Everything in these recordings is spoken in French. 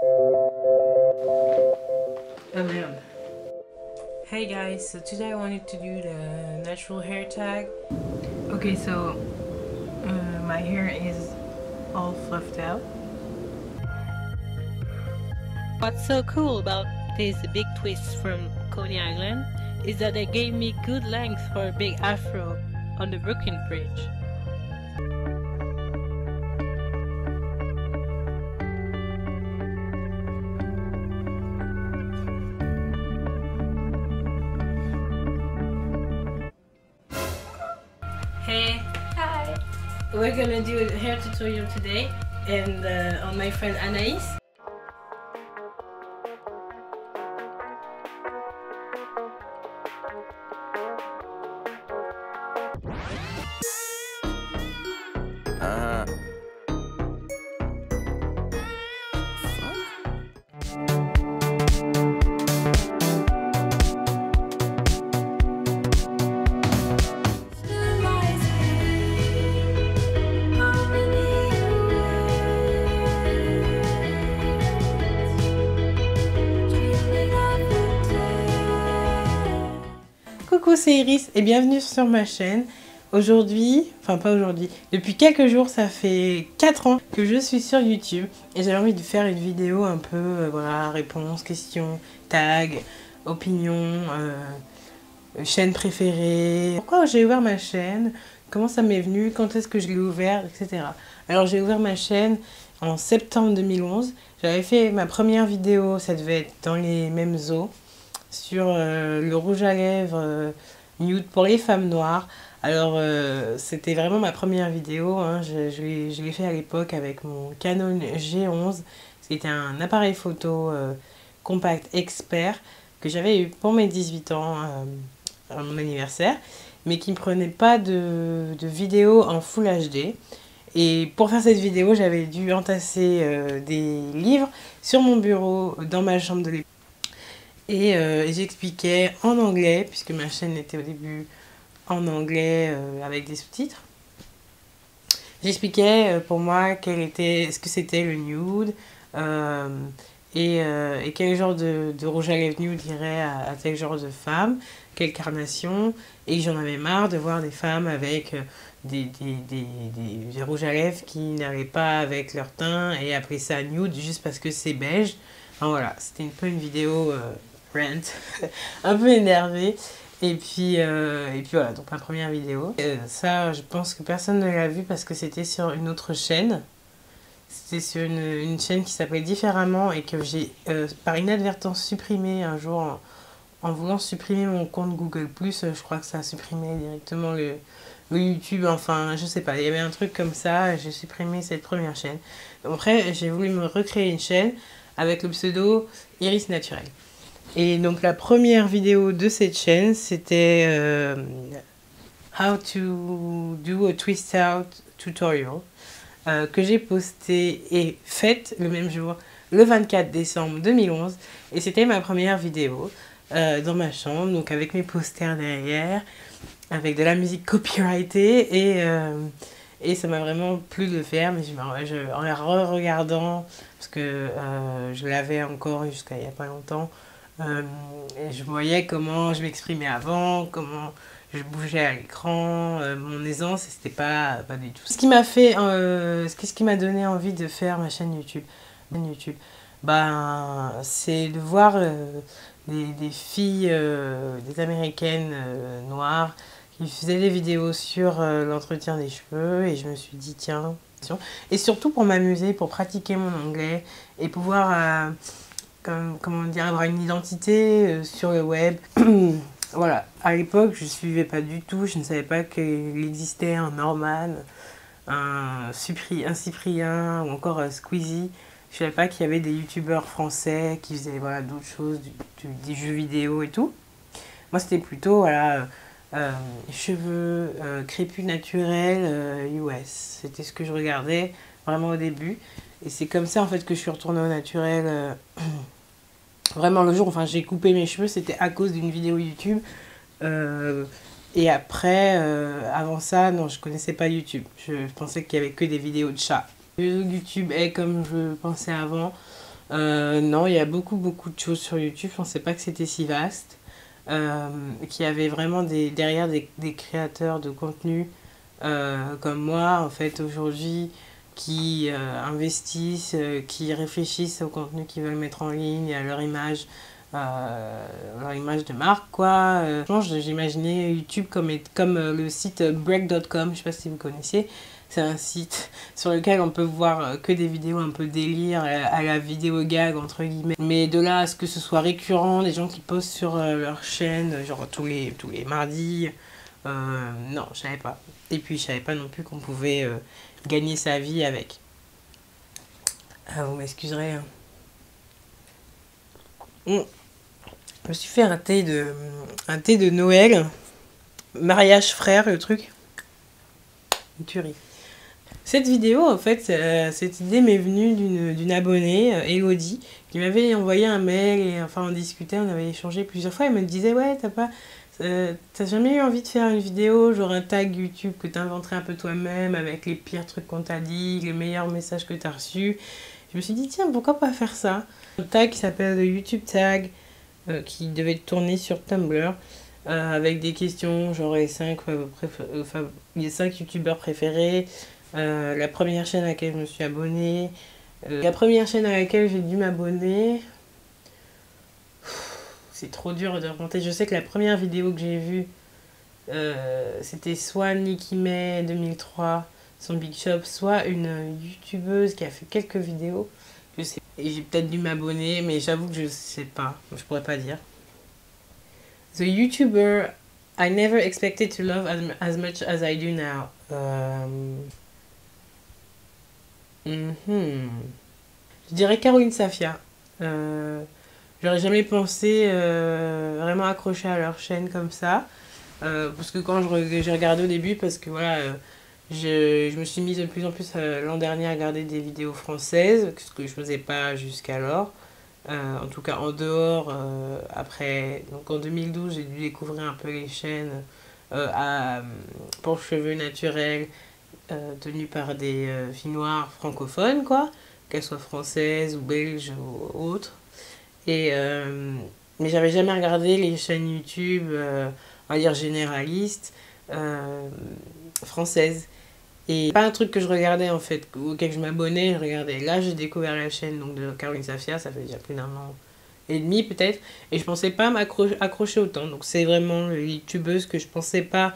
Oh merde. Hey guys, so today I wanted to do the natural hair tag. Okay, so my hair is all fluffed out. What's so cool about these big twists from Coney Island is that they gave me good length for a big afro on the Brooklyn Bridge. Hey, Hi! we're gonna do a hair tutorial today and on my friend Anaïs. Coucou, c'est Iris et bienvenue sur ma chaîne. Aujourd'hui, enfin pas aujourd'hui, depuis quelques jours, ça fait 4 ans que je suis sur YouTube et j'avais envie de faire une vidéo un peu, voilà, réponses, questions, tags, opinions, chaîne préférée. Pourquoi j'ai ouvert ma chaîne, comment ça m'est venu, quand est-ce que je l'ai ouvert, etc. Alors j'ai ouvert ma chaîne en septembre 2011. J'avais fait ma première vidéo, ça devait être dans les mêmes eaux, sur le rouge à lèvres nude pour les femmes noires. Alors c'était vraiment ma première vidéo, hein. Je l'ai fait à l'époque avec mon Canon G11, c'était un appareil photo compact expert que j'avais eu pour mes 18 ans à mon anniversaire, mais qui ne prenait pas de vidéo en Full HD. Et pour faire cette vidéo, j'avais dû entasser des livres sur mon bureau dans ma chambre de l'époque. Et j'expliquais en anglais, puisque ma chaîne était au début en anglais avec des sous-titres. J'expliquais pour moi ce que c'était le nude et quel genre de rouge à lèvres nude irait à tel genre de femme, quelle carnation, et que j'en avais marre de voir des femmes avec des rouges à lèvres qui n'allaient pas avec leur teint et appeler ça nude juste parce que c'est beige. Enfin voilà, c'était un peu une vidéo rant, un peu énervée. Et puis voilà, donc ma première vidéo. Ça, je pense que personne ne l'a vu parce que c'était sur une autre chaîne. C'était sur une chaîne qui s'appelait Différemment et que j'ai par inadvertance supprimé un jour en voulant supprimer mon compte Google+. Je crois que ça a supprimé directement le YouTube, enfin je sais pas, il y avait un truc comme ça, j'ai supprimé cette première chaîne. Donc, après, j'ai voulu me recréer une chaîne avec le pseudo Iris Naturel. Et donc la première vidéo de cette chaîne, c'était How to do a twist out tutorial que j'ai posté et faite le même jour, le 24 décembre 2011. Et c'était ma première vidéo dans ma chambre, donc avec mes posters derrière, avec de la musique copyrightée et ça m'a vraiment plu de le faire, mais en la re-regardant, parce que je l'avais encore jusqu'à il n'y a pas longtemps, et je voyais comment je m'exprimais avant, comment je bougeais à l'écran, mon aisance, et c'était pas du tout. Ce qui m'a fait, ce qui m'a donné envie de faire ma chaîne YouTube, ben, c'est de voir des filles, des américaines noires, qui faisaient des vidéos sur l'entretien des cheveux, et je me suis dit tiens, et surtout pour m'amuser, pour pratiquer mon anglais et pouvoir comment dire, avoir une identité sur le web. Voilà, à l'époque je suivais pas du tout, je ne savais pas qu'il existait un Norman, un Cyprien ou encore Squeezie. Je savais pas qu'il y avait des youtubeurs français qui faisaient voilà, d'autres choses, des jeux vidéo et tout. Moi c'était plutôt voilà, cheveux crépus naturels US. C'était ce que je regardais vraiment au début. Et c'est comme ça en fait que je suis retournée au naturel. Vraiment le jour où j'ai coupé mes cheveux, c'était à cause d'une vidéo YouTube. Et après, avant ça, non, je connaissais pas YouTube. Je pensais qu'il y avait que des vidéos de chats. YouTube est comme je pensais avant. Non, il y a beaucoup de choses sur YouTube. Je pensais pas que c'était si vaste. Qu'il y avait vraiment derrière des créateurs de contenu comme moi, en fait, aujourd'hui, qui investissent, qui réfléchissent au contenu qu'ils veulent mettre en ligne, à leur image de marque, quoi. J'imaginais YouTube comme le site break.com, je sais pas si vous connaissez. C'est un site sur lequel on peut voir que des vidéos un peu délire, à la vidéo gag, entre guillemets. Mais de là à ce que ce soit récurrent, des gens qui postent sur leur chaîne, genre tous les mardis, non, je savais pas. Et puis je savais pas non plus qu'on pouvait gagner sa vie avec. Ah, vous m'excuserez. Hein. Je me suis fait un thé de Noël. Mariage frère, le truc. Une tuerie. Cette vidéo, en fait, cette idée m'est venue d'une abonnée, Elodie, qui m'avait envoyé un mail et enfin on discutait, on avait échangé plusieurs fois. Elle me disait, ouais, t'as jamais eu envie de faire une vidéo, genre un tag YouTube que t'inventerais un peu toi-même avec les pires trucs qu'on t'a dit, les meilleurs messages que t'as reçus. Je me suis dit, tiens, pourquoi pas faire ça? Un tag qui s'appelle le YouTube Tag, qui devait tourner sur Tumblr, avec des questions, genre les 5 youtubeurs préférés, la première chaîne à laquelle je me suis abonnée, la première chaîne à laquelle j'ai dû m'abonner. C'est trop dur de remonter. Je sais que la première vidéo que j'ai vue, c'était soit Nicki May 2003, son Big Shop, soit une youtubeuse qui a fait quelques vidéos. Je sais. Et j'ai peut-être dû m'abonner, mais j'avoue que je sais pas. Je pourrais pas dire. The YouTuber I never expected to love as much as I do now. Je dirais Caroline Safia. J'aurais jamais pensé vraiment accrocher à leur chaîne comme ça. Parce que quand j'ai regardé au début, parce que voilà, je me suis mise de plus en plus l'an dernier à regarder des vidéos françaises, ce que je faisais pas jusqu'alors. En tout cas en dehors, après, donc en 2012, j'ai dû découvrir un peu les chaînes pour cheveux naturels, tenues par des filles noires francophones, quoi, qu'elles soient françaises ou belges ou autres. Et, mais j'avais jamais regardé les chaînes YouTube, on va dire généralistes, françaises. Et pas un truc que je regardais en fait, auquel je m'abonnais, je regardais. Là, j'ai découvert la chaîne donc, de Caroline Safia, ça fait déjà plus d'un an et demi peut-être. Et je pensais pas m'accrocher autant. Donc c'est vraiment une youtubeuse que je pensais pas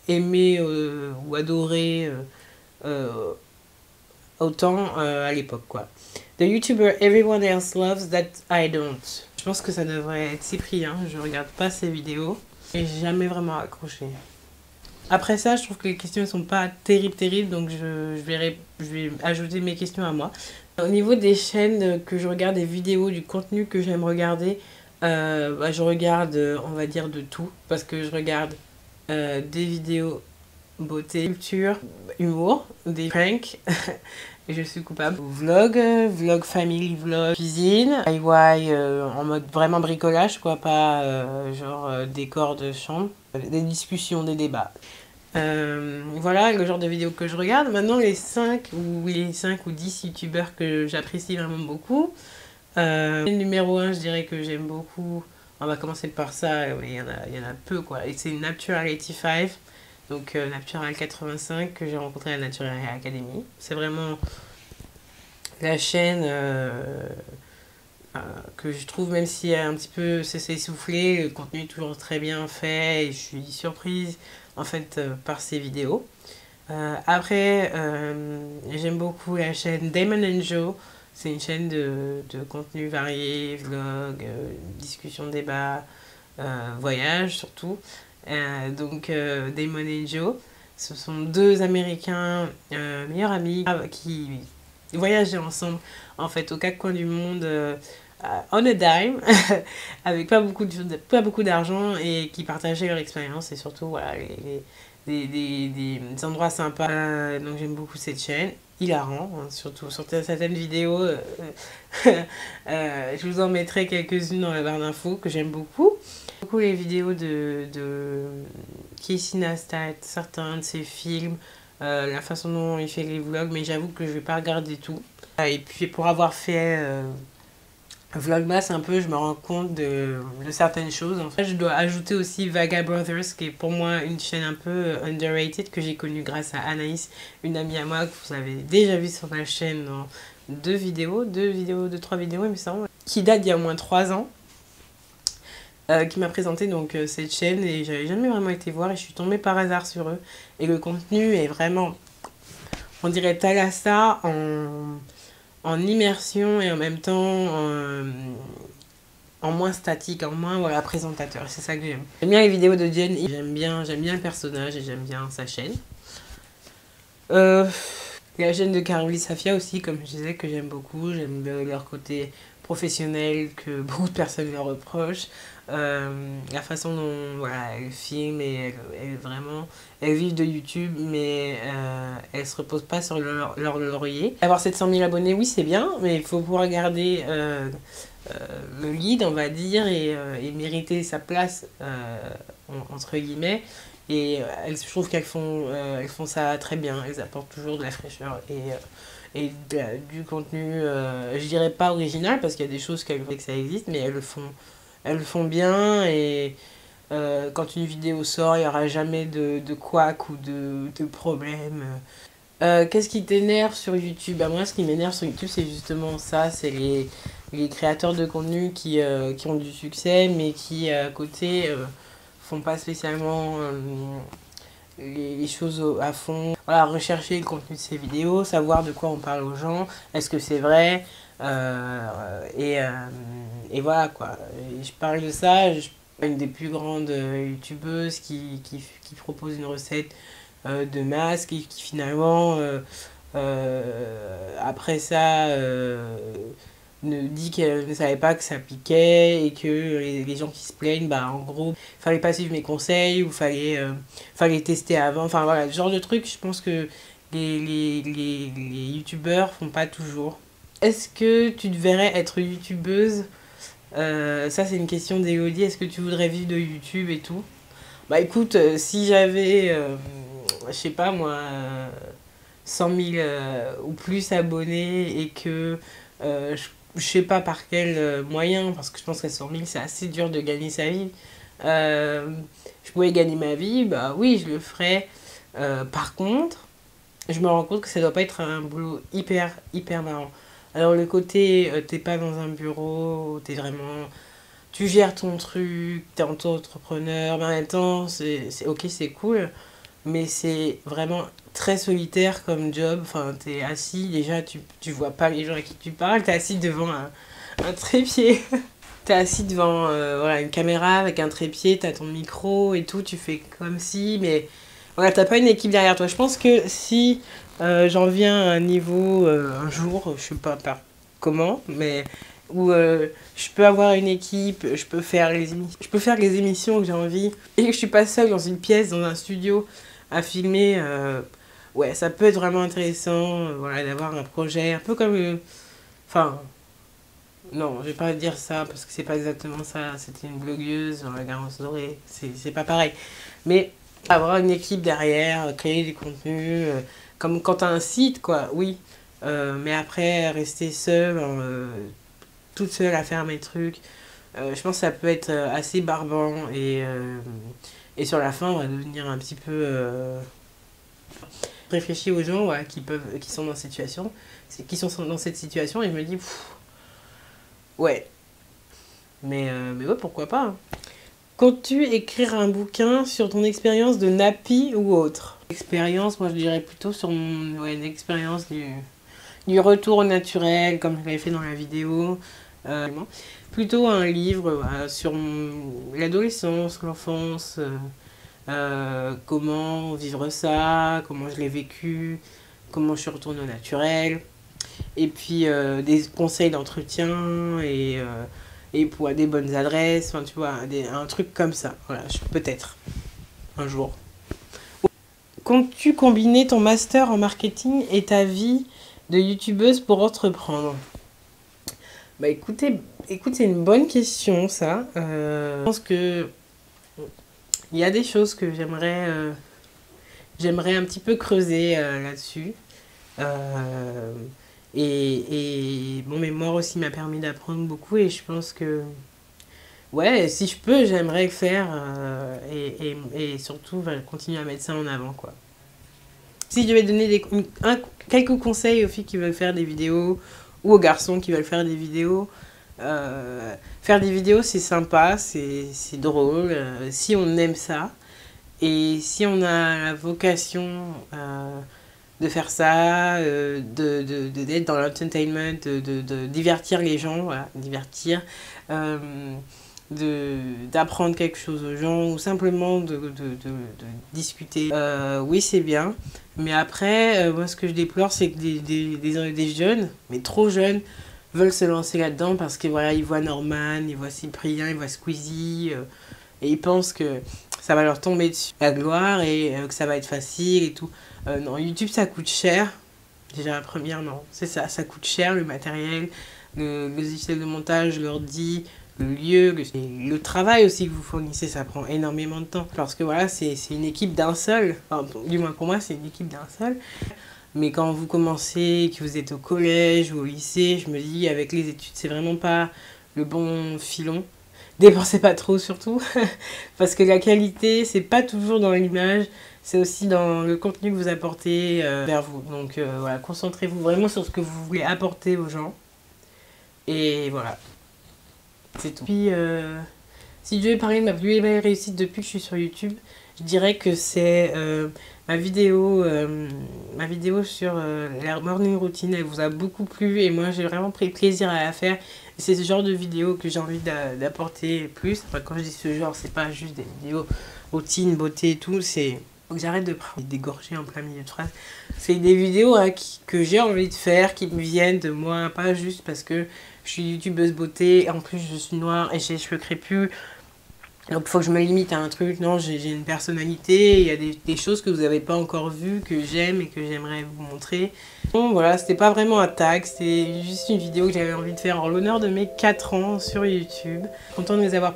aimer ou adorer autant à l'époque, quoi. The YouTuber everyone else loves that I don't. Je pense que ça devrait être Cyprien, je regarde pas ses vidéos et j'ai jamais vraiment accroché. Après ça, je trouve que les questions ne sont pas terribles, donc je vais ajouter mes questions à moi. Au niveau des chaînes que je regarde, des vidéos, du contenu que j'aime regarder, je regarde, on va dire, de tout. Parce que je regarde des vidéos beauté, culture, humour, des pranks, et je suis coupable. Vlog family, vlog, cuisine, DIY en mode vraiment bricolage, quoi, pas genre décor de chambre, des discussions, des débats. Voilà le genre de vidéos que je regarde. Maintenant, les 5 ou 10 youtubeurs que j'apprécie vraiment beaucoup. Numéro 1, je dirais que j'aime beaucoup. On va commencer par ça, mais il y en a peu, quoi. Et c'est Natural85, donc Natural85 que j'ai rencontré à la Natural Academy. C'est vraiment la chaîne que je trouve, même si un petit peu c'est essoufflé, le contenu est toujours très bien fait et je suis surprise en fait par ces vidéos. Après, j'aime beaucoup la chaîne Damon and Joe. C'est une chaîne de contenu varié, vlog, discussion, débat, voyage surtout. Donc Damon et Joe, ce sont deux Américains meilleurs amis qui voyageaient ensemble en fait aux quatre coins du monde on a dime avec pas beaucoup d'argent et qui partageaient leur expérience et surtout voilà, des endroits sympas. Donc j'aime beaucoup cette chaîne, hilarant, hein, surtout sur certaines vidéos. Je vous en mettrai quelques-unes dans la barre d'infos que j'aime beaucoup. Beaucoup les vidéos de Casey Neistat, certains de ses films, la façon dont il fait les vlogs, mais j'avoue que je vais pas regarder tout. Et puis pour avoir fait Vlogmas un peu, je me rends compte de certaines choses. En fait, je dois ajouter aussi Vaga Brothers, qui est pour moi une chaîne un peu underrated, que j'ai connue grâce à Anaïs, une amie à moi que vous avez déjà vu sur ma chaîne dans deux, trois vidéos, il me semble, qui date d'il y a au moins 3 ans. Qui m'a présenté donc cette chaîne et j'avais jamais vraiment été voir et je suis tombée par hasard sur eux. Et le contenu est vraiment, on dirait Thalassa en immersion et en même temps en moins statique, en moins voilà, présentateur. C'est ça que j'aime. J'aime bien les vidéos de Jen, j'aime bien le personnage et j'aime bien sa chaîne. La chaîne de Caroline Safia aussi, comme je disais, que j'aime beaucoup. J'aime leur côté professionnel que beaucoup de personnes leur reprochent. La façon dont voilà, elles filment et elles vivent de YouTube, mais elles se reposent pas sur leur laurier. Avoir 700 000 abonnés, oui, c'est bien, mais il faut pouvoir garder le lead, on va dire, et mériter sa place, entre guillemets. Et je trouve qu'elles font ça très bien. Elles apportent toujours de la fraîcheur et du contenu, je dirais pas original, parce qu'il y a des choses qu'elles veulent que ça existe, mais elles le font bien. Et quand une vidéo sort, il n'y aura jamais de couac ou de problème. Qu'est-ce qui t'énerve sur YouTube? Bah, moi, ce qui m'énerve sur YouTube, c'est justement ça. C'est les créateurs de contenu qui ont du succès, mais qui, à côté, font pas spécialement les choses à fond. Voilà, rechercher le contenu de ces vidéos, savoir de quoi on parle aux gens, est-ce que c'est vrai, et voilà quoi. Et je parle de ça, je suis une des plus grandes youtubeuses qui propose une recette de masque et qui finalement après ça dit qu'elle ne savait pas que ça piquait et que les gens qui se plaignent, bah en gros, fallait pas suivre mes conseils ou fallait tester avant. Enfin voilà, ce genre de truc, je pense que les youtubeurs font pas toujours. Est-ce que tu te verrais être youtubeuse? Ça, c'est une question d'Élodie. Est-ce que tu voudrais vivre de YouTube et tout? Bah écoute, si j'avais, je sais pas moi, 100 000 ou plus abonnés et que je sais pas par quel moyen, parce que je pense qu'à 100 000 c'est assez dur de gagner sa vie. Je pouvais gagner ma vie, bah oui, je le ferais. Par contre, je me rends compte que ça doit pas être un boulot hyper marrant. Alors le côté, t'es pas dans un bureau, t'es vraiment... Tu gères ton truc, t'es auto-entrepreneur, mais en même temps, ok, c'est cool, mais c'est vraiment très solitaire comme job. Enfin, t'es assis, déjà, tu vois pas les gens à qui tu parles, t'es assis devant un trépied. T'es assis devant voilà, une caméra avec un trépied, t'as ton micro et tout, tu fais comme si, mais voilà, t'as pas une équipe derrière toi. Je pense que si j'en viens à un niveau un jour, je sais pas par comment, mais où je peux avoir une équipe, je peux faire les émissions que j'ai envie et que je suis pas seule dans une pièce, dans un studio à filmer. Ouais, ça peut être vraiment intéressant, voilà, d'avoir un projet un peu comme, enfin. Non, je vais pas dire ça parce que c'est pas exactement ça. C'était une blogueuse dans la Garance Dorée. C'est pas pareil. Mais avoir une équipe derrière, créer des contenus, comme quand t'as un site, quoi, oui. Mais après, rester seule, toute seule à faire mes trucs, je pense que ça peut être assez barbant. Et sur la fin, on va devenir un petit peu... réfléchir aux gens ouais, qui sont dans cette situation. Et je me dis... Pff, ouais. Mais ouais, pourquoi pas. Hein. Comptes-tu écrire un bouquin sur ton expérience de nappy ou autre? Expérience, moi je dirais plutôt sur une expérience du retour au naturel, comme je l'avais fait dans la vidéo. Plutôt un livre voilà, sur l'adolescence, l'enfance, comment vivre ça, comment je l'ai vécu, comment je suis retournée au naturel. Et puis des conseils d'entretien et pour des bonnes adresses, enfin tu vois, un truc comme ça, voilà, peut-être, un jour. Comptes-tu combiner ton master en marketing et ta vie de youtubeuse pour entreprendre? Bah écoute, c'est une bonne question ça. Je pense que il y a des choses que j'aimerais j'aimerais un petit peu creuser là-dessus. Et mon mémoire aussi m'a permis d'apprendre beaucoup et je pense que, ouais, si je peux, j'aimerais le faire et surtout continuer à mettre ça en avant, quoi. Si je devais donner quelques conseils aux filles qui veulent faire des vidéos ou aux garçons qui veulent faire des vidéos c'est sympa, c'est drôle, si on aime ça et si on a la vocation de faire ça, d'être dans l'entertainment, de divertir les gens, voilà, d'apprendre quelque chose aux gens ou simplement de discuter. Oui, c'est bien. Mais après, moi, ce que je déplore, c'est que des jeunes, mais trop jeunes, veulent se lancer là-dedans parce que voilà, ils voient Norman, ils voient Cyprien, ils voient Squeezie, et ils pensent que ça va leur tomber dessus la gloire et que ça va être facile et tout. Non, YouTube, ça coûte cher. Déjà, la première, non. C'est ça, ça coûte cher, le matériel, le logiciel de montage, l'ordi, le lieu, le travail aussi que vous fournissez, ça prend énormément de temps. Parce que voilà, c'est une équipe d'un seul. Enfin, du moins pour moi, c'est une équipe d'un seul. Mais quand vous commencez, que vous êtes au collège ou au lycée, je me dis, avec les études, c'est vraiment pas le bon filon. Dépensez pas trop surtout, parce que la qualité, c'est pas toujours dans l'image, c'est aussi dans le contenu que vous apportez vers vous. Donc voilà, concentrez-vous vraiment sur ce que vous voulez apporter aux gens. Et voilà, c'est tout. Puis, si je devais parler de ma plus belle réussite depuis que je suis sur YouTube, je dirais que c'est ma vidéo sur la morning routine. Elle vous a beaucoup plu et moi j'ai vraiment pris plaisir à la faire. C'est ce genre de vidéo que j'ai envie d'apporter plus. Enfin, quand je dis ce genre, c'est pas juste des vidéos routine, beauté et tout. C'est faut que j'arrête de dégorger en plein milieu de phrase. C'est des vidéos que j'ai envie de faire, qui me viennent de moi, pas juste parce que je suis youtubeuse beauté. En plus, je suis noire et j'ai les cheveux crépus. Donc il faut que je me limite à un truc. Non, j'ai une personnalité, il y a des choses que vous n'avez pas encore vues, que j'aime et que j'aimerais vous montrer. Bon voilà, c'était pas vraiment un tag, c'était juste une vidéo que j'avais envie de faire en l'honneur de mes 4 ans sur YouTube. Content de les avoir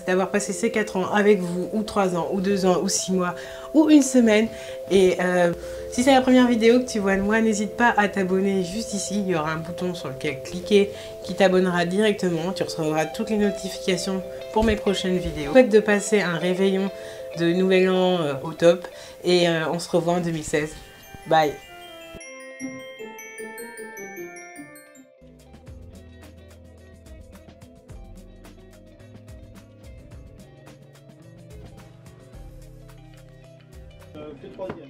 d'avoir passé ces 4 ans avec vous, ou 3 ans, ou 2 ans, ou 6 mois, ou une semaine. Et si c'est la première vidéo que tu vois de moi, n'hésite pas à t'abonner juste ici. Il y aura un bouton sur lequel cliquer qui t'abonnera directement. Tu recevras toutes les notifications pour mes prochaines vidéos. Je souhaite de passer un réveillon de nouvel an au top. Et on se revoit en 2016. Bye! Que troisième.